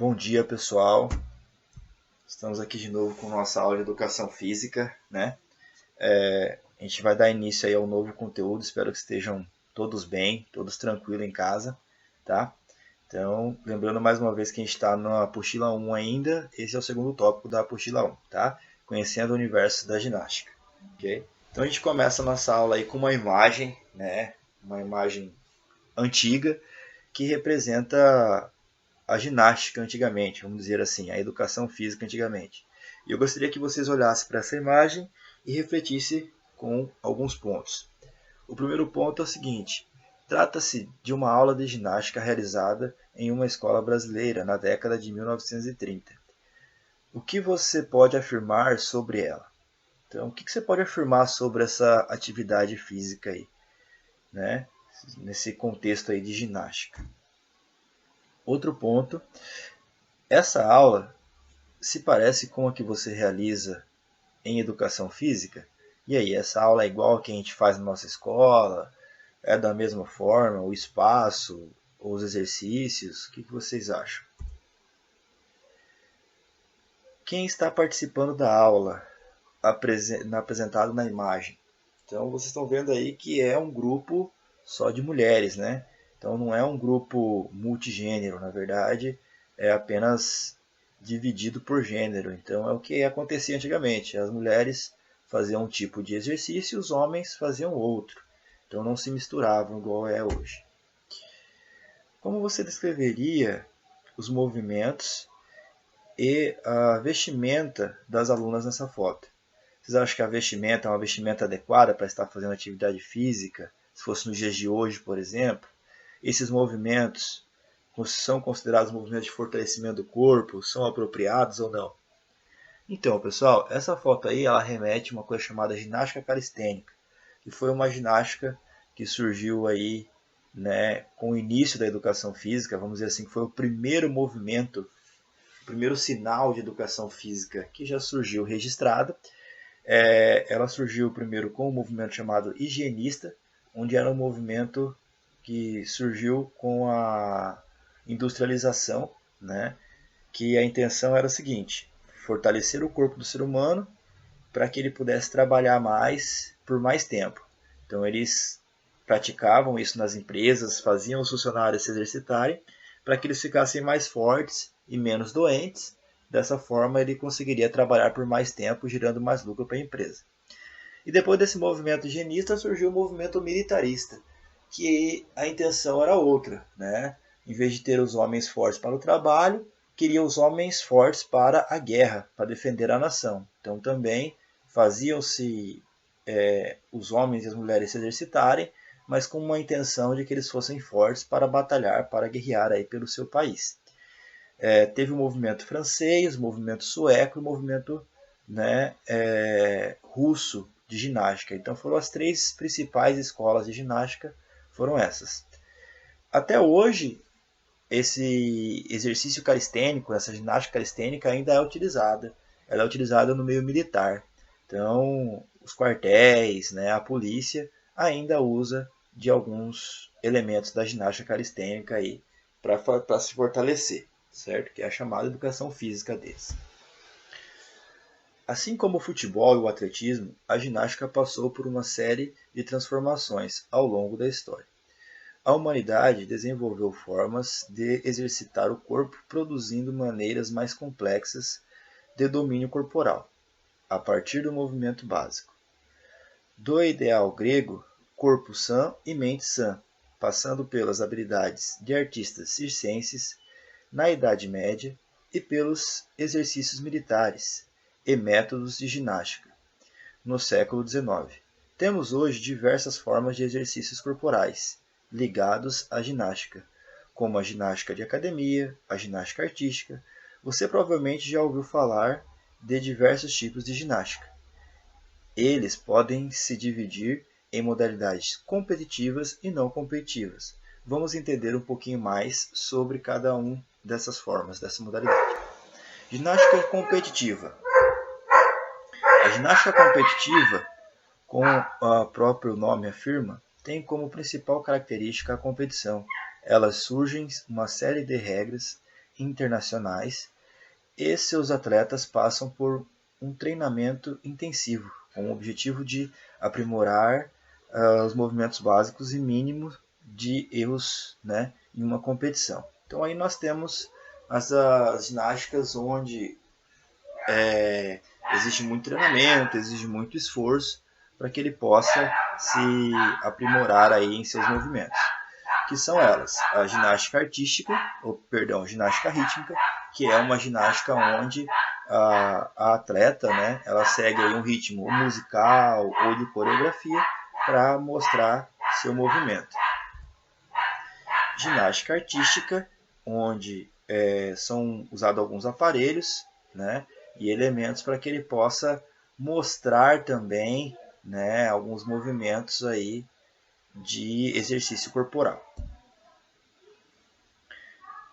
Bom dia, pessoal. Estamos aqui de novo com nossa aula de educação física, né? A gente vai dar início aí ao novo conteúdo. Espero que estejam todos bem, todos tranquilos em casa, tá? Então, lembrando mais uma vez que a gente está na apostila 1 ainda. Esse é o segundo tópico da apostila 1, tá? Conhecendo o universo da ginástica, ok? Então a gente começa a nossa aula aí com uma imagem, né? Uma imagem antiga que representa a ginástica antigamente, vamos dizer assim, a educação física antigamente. E eu gostaria que vocês olhassem para essa imagem e refletissem com alguns pontos. O primeiro ponto é o seguinte: trata-se de uma aula de ginástica realizada em uma escola brasileira na década de 1930. O que você pode afirmar sobre ela? Então, o que você pode afirmar sobre essa atividade física aí, né? Nesse contexto aí de ginástica? Outro ponto, essa aula se parece com a que você realiza em educação física? E aí, essa aula é igual a que a gente faz na nossa escola? É da mesma forma? O espaço? Os exercícios? O que vocês acham? Quem está participando da aula apresentado na imagem? Então, vocês estão vendo aí que é um grupo só de mulheres, né? Então, não é um grupo multigênero, na verdade, é apenas dividido por gênero. Então, é o que acontecia antigamente. As mulheres faziam um tipo de exercício e os homens faziam outro. Então, não se misturavam igual é hoje. Como você descreveria os movimentos e a vestimenta das alunas nessa foto? Vocês acham que a vestimenta é uma vestimenta adequada para estar fazendo atividade física? Se fosse nos dias de hoje, por exemplo, esses movimentos são considerados movimentos de fortalecimento do corpo? São apropriados ou não? Então, pessoal, essa foto aí ela remete a uma coisa chamada ginástica calistênica, que foi uma ginástica que surgiu aí, né, com o início da educação física, vamos dizer assim, que foi o primeiro movimento, o primeiro sinal de educação física que já surgiu registrado. Ela surgiu primeiro com um movimento chamado higienista, onde era um movimento que surgiu com a industrialização, né? Que a intenção era o seguinte: fortalecer o corpo do ser humano para que ele pudesse trabalhar mais por mais tempo. Então eles praticavam isso nas empresas, faziam os funcionários se exercitarem para que eles ficassem mais fortes e menos doentes. Dessa forma, ele conseguiria trabalhar por mais tempo, gerando mais lucro para a empresa. E depois desse movimento higienista surgiu o movimento militarista, que a intenção era outra, né? Em vez de ter os homens fortes para o trabalho, queria os homens fortes para a guerra, para defender a nação. Então também faziam-se os homens e as mulheres se exercitarem, mas com uma intenção de que eles fossem fortes para batalhar, para guerrear aí pelo seu país. Teve o movimento francês, o movimento sueco e o movimento, né, russo de ginástica. Então foram as três principais escolas de ginástica, foram essas. Até hoje, esse exercício calistênico, essa ginástica calistênica ainda é utilizada. Ela é utilizada no meio militar. Então, os quartéis, né, a polícia ainda usa de alguns elementos da ginástica calistênica aí para se fortalecer, certo? Que é a chamada educação física deles. Assim como o futebol e o atletismo, a ginástica passou por uma série de transformações ao longo da história. A humanidade desenvolveu formas de exercitar o corpo produzindo maneiras mais complexas de domínio corporal, a partir do movimento básico. Do ideal grego, corpo sã e mente sã, passando pelas habilidades de artistas circenses na Idade Média e pelos exercícios militares e métodos de ginástica no século XIX. Temos hoje diversas formas de exercícios corporais ligados à ginástica, como a ginástica de academia, a ginástica artística. Você provavelmente já ouviu falar de diversos tipos de ginástica. Eles podem se dividir em modalidades competitivas e não competitivas. Vamos entender um pouquinho mais sobre cada um dessas formas, dessa modalidade. Ginástica competitiva. A ginástica competitiva, como o próprio nome afirma, tem como principal característica a competição. Elas surgem uma série de regras internacionais e seus atletas passam por um treinamento intensivo, com o objetivo de aprimorar os movimentos básicos e mínimos de erros, né, em uma competição. Então aí nós temos as ginásticas onde existe muito treinamento, exige muito esforço para que ele possa se aprimorar aí em seus movimentos. Que são elas: a ginástica artística, ginástica rítmica, que é uma ginástica onde a atleta, né, ela segue aí um ritmo musical ou de coreografia para mostrar seu movimento. Ginástica artística, onde são usados alguns aparelhos, né, e elementos para que ele possa mostrar também, né, alguns movimentos aí de exercício corporal.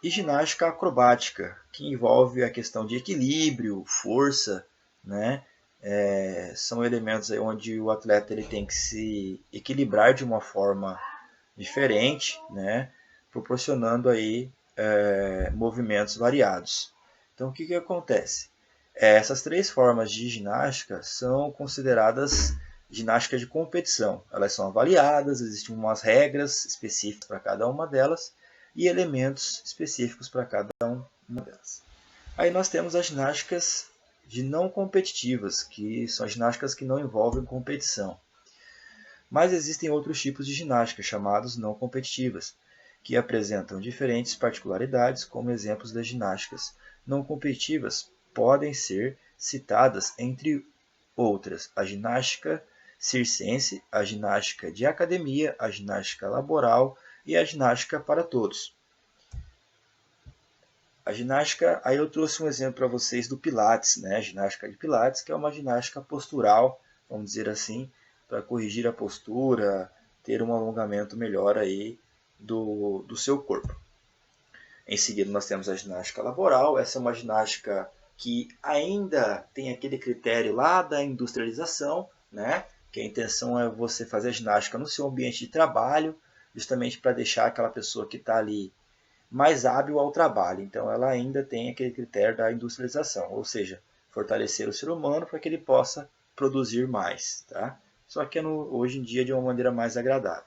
E ginástica acrobática, que envolve a questão de equilíbrio, força, né? São elementos aí onde o atleta ele tem que se equilibrar de uma forma diferente, né? Proporcionando aí movimentos variados. Então o que acontece? Essas três formas de ginástica são consideradas ginástica de competição. Elas são avaliadas, existem umas regras específicas para cada uma delas e elementos específicos para cada uma delas. Aí nós temos as ginásticas de não competitivas, que são as ginásticas que não envolvem competição. Mas existem outros tipos de ginástica, chamados não competitivas, que apresentam diferentes particularidades, como exemplos das ginásticas não competitivas podem ser citadas entre outras: a ginástica circense, a ginástica de academia, a ginástica laboral e a ginástica para todos. A ginástica, aí eu trouxe um exemplo para vocês do Pilates, né? A ginástica de Pilates, que é uma ginástica postural, vamos dizer assim, para corrigir a postura, ter um alongamento melhor aí do seu corpo. Em seguida nós temos a ginástica laboral. Essa é uma ginástica que ainda tem aquele critério lá da industrialização, né? Que a intenção é você fazer a ginástica no seu ambiente de trabalho, justamente para deixar aquela pessoa que está ali mais hábil ao trabalho. Então ela ainda tem aquele critério da industrialização, ou seja, fortalecer o ser humano para que ele possa produzir mais, tá? Só que hoje em dia de uma maneira mais agradável.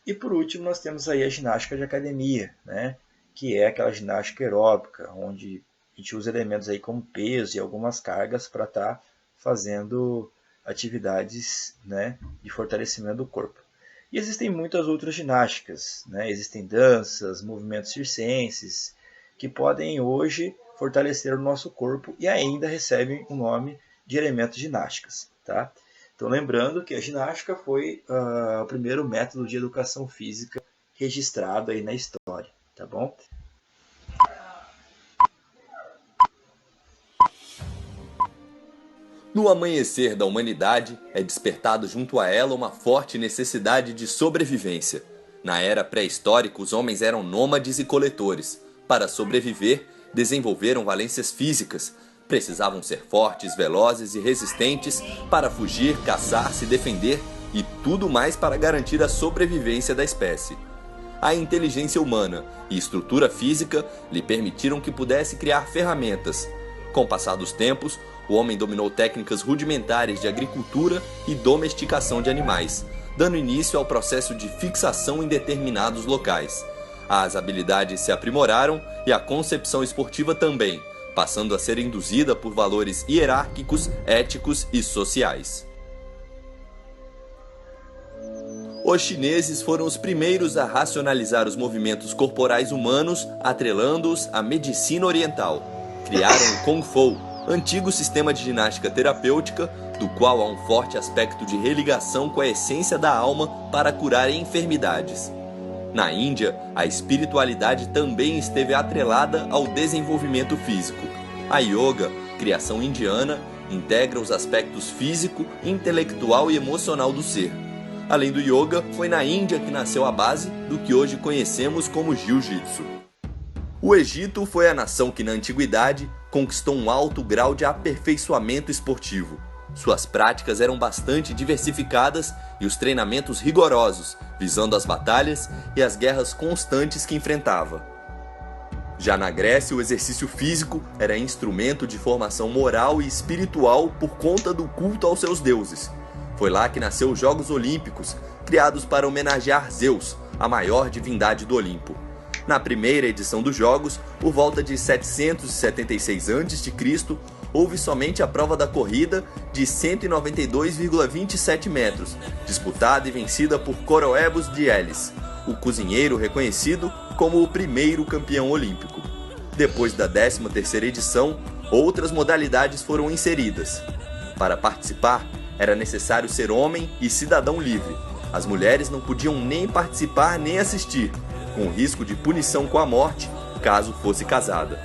E por último nós temos aí a ginástica de academia, né? Que é aquela ginástica aeróbica, onde a gente usa elementos aí como peso e algumas cargas para estar fazendo atividades, né, de fortalecimento do corpo. E existem muitas outras ginásticas, né? Existem danças, movimentos circenses, que podem hoje fortalecer o nosso corpo e ainda recebem o nome de elementos ginásticas, tá? Então lembrando que a ginástica foi o primeiro método de educação física registrado aí na história, tá bom? No amanhecer da humanidade, é despertado junto a ela uma forte necessidade de sobrevivência. Na era pré-histórica, os homens eram nômades e coletores. Para sobreviver, desenvolveram valências físicas. Precisavam ser fortes, velozes e resistentes para fugir, caçar, se defender e tudo mais para garantir a sobrevivência da espécie. A inteligência humana e estrutura física lhe permitiram que pudesse criar ferramentas. Com o passar dos tempos, o homem dominou técnicas rudimentares de agricultura e domesticação de animais, dando início ao processo de fixação em determinados locais. As habilidades se aprimoraram e a concepção esportiva também, passando a ser induzida por valores hierárquicos, éticos e sociais. Os chineses foram os primeiros a racionalizar os movimentos corporais humanos, atrelando-os à medicina oriental. Criaram o Kung Fu, antigo sistema de ginástica terapêutica, do qual há um forte aspecto de religação com a essência da alma para curar enfermidades. Na Índia, a espiritualidade também esteve atrelada ao desenvolvimento físico. A yoga, criação indiana, integra os aspectos físico, intelectual e emocional do ser. Além do yoga, foi na Índia que nasceu a base do que hoje conhecemos como jiu-jitsu. O Egito foi a nação que na antiguidade conquistou um alto grau de aperfeiçoamento esportivo. Suas práticas eram bastante diversificadas e os treinamentos rigorosos, visando as batalhas e as guerras constantes que enfrentava. Já na Grécia, o exercício físico era instrumento de formação moral e espiritual por conta do culto aos seus deuses. Foi lá que nasceu os Jogos Olímpicos, criados para homenagear Zeus, a maior divindade do Olimpo. Na primeira edição dos Jogos, por volta de 776 a.C., houve somente a prova da corrida de 192,27 metros, disputada e vencida por Coroebus de Elis, o cozinheiro reconhecido como o primeiro campeão olímpico. Depois da 13ª edição, outras modalidades foram inseridas. Para participar, era necessário ser homem e cidadão livre. As mulheres não podiam nem participar nem assistir, com risco de punição com a morte, caso fosse casada.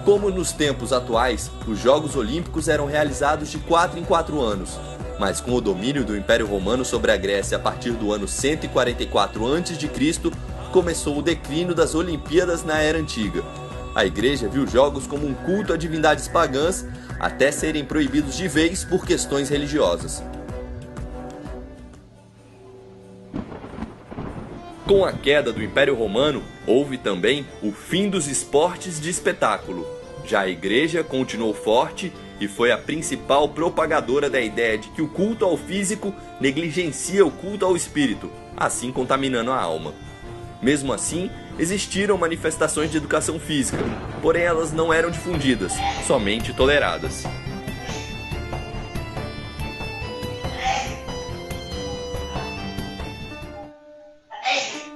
Como nos tempos atuais, os Jogos Olímpicos eram realizados de 4 em 4 anos, mas com o domínio do Império Romano sobre a Grécia a partir do ano 144 a.C., começou o declínio das Olimpíadas na Era Antiga. A Igreja viu os Jogos como um culto a divindades pagãs, até serem proibidos de vez por questões religiosas. Com a queda do Império Romano, houve também o fim dos esportes de espetáculo. Já a Igreja continuou forte e foi a principal propagadora da ideia de que o culto ao físico negligencia o culto ao espírito, assim contaminando a alma. Mesmo assim, existiram manifestações de educação física, porém elas não eram difundidas, somente toleradas.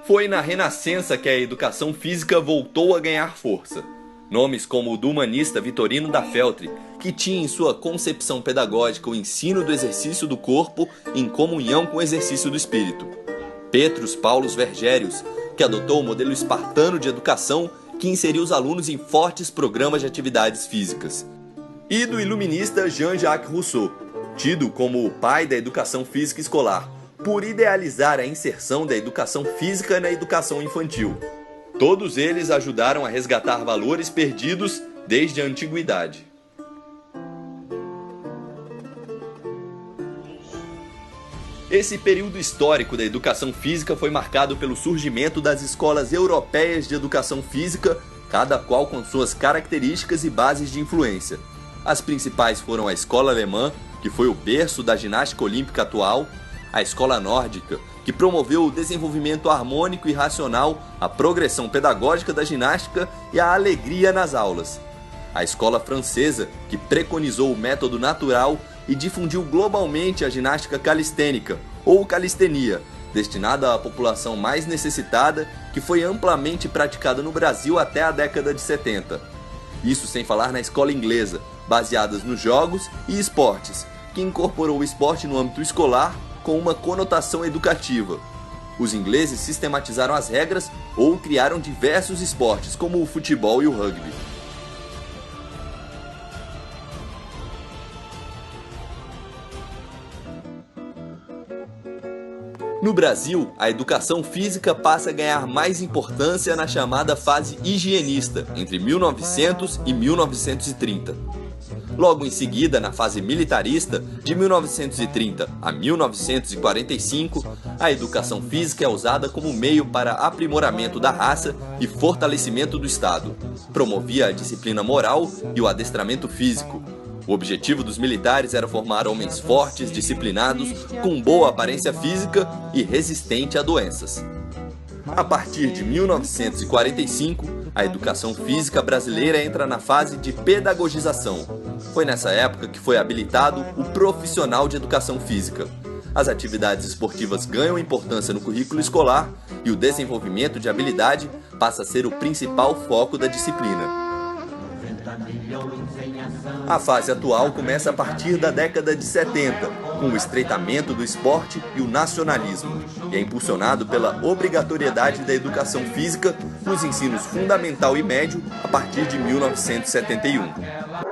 Foi na Renascença que a educação física voltou a ganhar força. Nomes como o do humanista Vitorino da Feltre, que tinha em sua concepção pedagógica o ensino do exercício do corpo em comunhão com o exercício do espírito. Petrus Paulus Vergérius, que adotou o modelo espartano de educação que inseriu os alunos em fortes programas de atividades físicas. E do iluminista Jean-Jacques Rousseau, tido como o pai da educação física escolar, por idealizar a inserção da educação física na educação infantil. Todos eles ajudaram a resgatar valores perdidos desde a antiguidade. Esse período histórico da educação física foi marcado pelo surgimento das escolas europeias de educação física, cada qual com suas características e bases de influência. As principais foram a escola alemã, que foi o berço da ginástica olímpica atual, a escola nórdica, que promoveu o desenvolvimento harmônico e racional, a progressão pedagógica da ginástica e a alegria nas aulas, a escola francesa, que preconizou o método natural e difundiu globalmente a ginástica calistênica, ou calistenia, destinada à população mais necessitada, que foi amplamente praticada no Brasil até a década de 70. Isso sem falar na escola inglesa, baseadas nos jogos e esportes, que incorporou o esporte no âmbito escolar com uma conotação educativa. Os ingleses sistematizaram as regras ou criaram diversos esportes, como o futebol e o rugby. No Brasil, a educação física passa a ganhar mais importância na chamada fase higienista, entre 1900 e 1930. Logo em seguida, na fase militarista, de 1930 a 1945, a educação física é usada como meio para aprimoramento da raça e fortalecimento do Estado. Promovia a disciplina moral e o adestramento físico. O objetivo dos militares era formar homens fortes, disciplinados, com boa aparência física e resistente a doenças. A partir de 1945, a educação física brasileira entra na fase de pedagogização. Foi nessa época que foi habilitado o profissional de educação física. As atividades esportivas ganham importância no currículo escolar e o desenvolvimento de habilidade passa a ser o principal foco da disciplina. A fase atual começa a partir da década de 70, com o estreitamento do esporte e o nacionalismo, e é impulsionado pela obrigatoriedade da educação física nos ensinos fundamental e médio a partir de 1971.